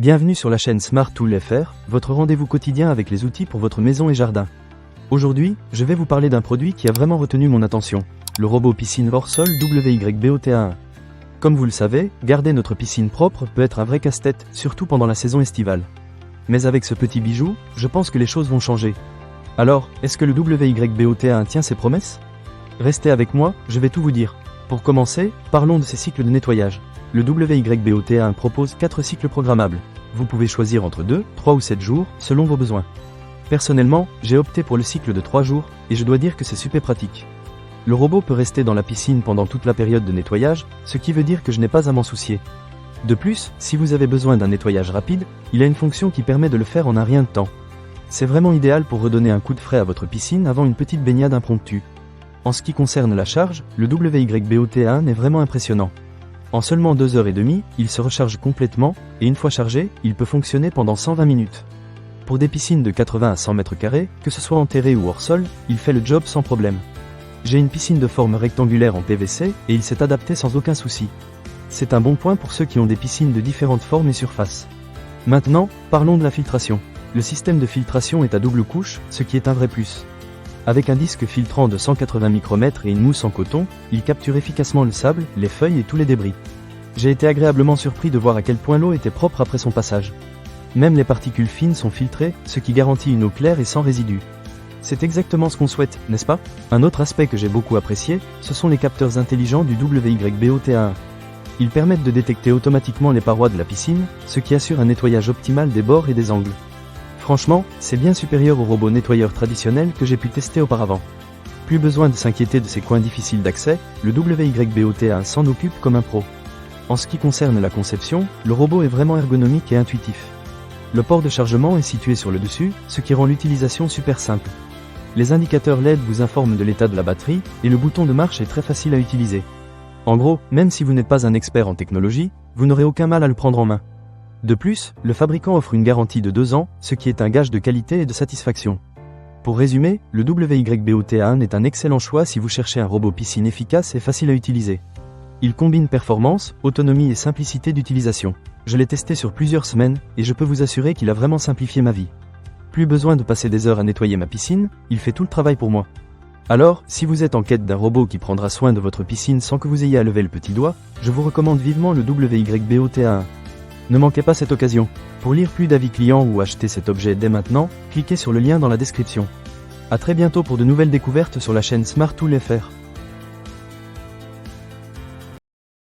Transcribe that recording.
Bienvenue sur la chaîne Smart Tool FR, votre rendez-vous quotidien avec les outils pour votre maison et jardin. Aujourd'hui, je vais vous parler d'un produit qui a vraiment retenu mon attention, le robot piscine hors-sol WYBOTA1. Comme vous le savez, garder notre piscine propre peut être un vrai casse-tête, surtout pendant la saison estivale. Mais avec ce petit bijou, je pense que les choses vont changer. Alors, est-ce que le WYBOTA1 tient ses promesses? Restez avec moi, je vais tout vous dire. Pour commencer, parlons de ses cycles de nettoyage. Le WYBOTA1 propose 4 cycles programmables. Vous pouvez choisir entre 2, 3 ou 7 jours, selon vos besoins. Personnellement, j'ai opté pour le cycle de 3 jours, et je dois dire que c'est super pratique. Le robot peut rester dans la piscine pendant toute la période de nettoyage, ce qui veut dire que je n'ai pas à m'en soucier. De plus, si vous avez besoin d'un nettoyage rapide, il a une fonction qui permet de le faire en un rien de temps. C'est vraiment idéal pour redonner un coup de frais à votre piscine avant une petite baignade impromptue. En ce qui concerne la charge, le WYBOTA1 est vraiment impressionnant. En seulement 2h30, il se recharge complètement, et une fois chargé, il peut fonctionner pendant 120 minutes. Pour des piscines de 80 à 100 m², que ce soit enterré ou hors sol, il fait le job sans problème. J'ai une piscine de forme rectangulaire en PVC, et il s'est adapté sans aucun souci. C'est un bon point pour ceux qui ont des piscines de différentes formes et surfaces. Maintenant, parlons de la filtration. Le système de filtration est à double couche, ce qui est un vrai plus. Avec un disque filtrant de 180 micromètres et une mousse en coton, il capture efficacement le sable, les feuilles et tous les débris. J'ai été agréablement surpris de voir à quel point l'eau était propre après son passage. Même les particules fines sont filtrées, ce qui garantit une eau claire et sans résidus. C'est exactement ce qu'on souhaite, n'est-ce pas? Un autre aspect que j'ai beaucoup apprécié, ce sont les capteurs intelligents du WYBOTA1. Ils permettent de détecter automatiquement les parois de la piscine, ce qui assure un nettoyage optimal des bords et des angles. Franchement, c'est bien supérieur au robot nettoyeur traditionnel que j'ai pu tester auparavant. Plus besoin de s'inquiéter de ces coins difficiles d'accès, le WYBOTA1 s'en occupe comme un pro. En ce qui concerne la conception, le robot est vraiment ergonomique et intuitif. Le port de chargement est situé sur le dessus, ce qui rend l'utilisation super simple. Les indicateurs LED vous informent de l'état de la batterie, et le bouton de marche est très facile à utiliser. En gros, même si vous n'êtes pas un expert en technologie, vous n'aurez aucun mal à le prendre en main. De plus, le fabricant offre une garantie de 2 ans, ce qui est un gage de qualité et de satisfaction. Pour résumer, le WYBOTA1 est un excellent choix si vous cherchez un robot piscine efficace et facile à utiliser. Il combine performance, autonomie et simplicité d'utilisation. Je l'ai testé sur plusieurs semaines, et je peux vous assurer qu'il a vraiment simplifié ma vie. Plus besoin de passer des heures à nettoyer ma piscine, il fait tout le travail pour moi. Alors, si vous êtes en quête d'un robot qui prendra soin de votre piscine sans que vous ayez à lever le petit doigt, je vous recommande vivement le WYBOTA1. Ne manquez pas cette occasion. Pour lire plus d'avis clients ou acheter cet objet dès maintenant, cliquez sur le lien dans la description. A très bientôt pour de nouvelles découvertes sur la chaîne Smart Tool FR.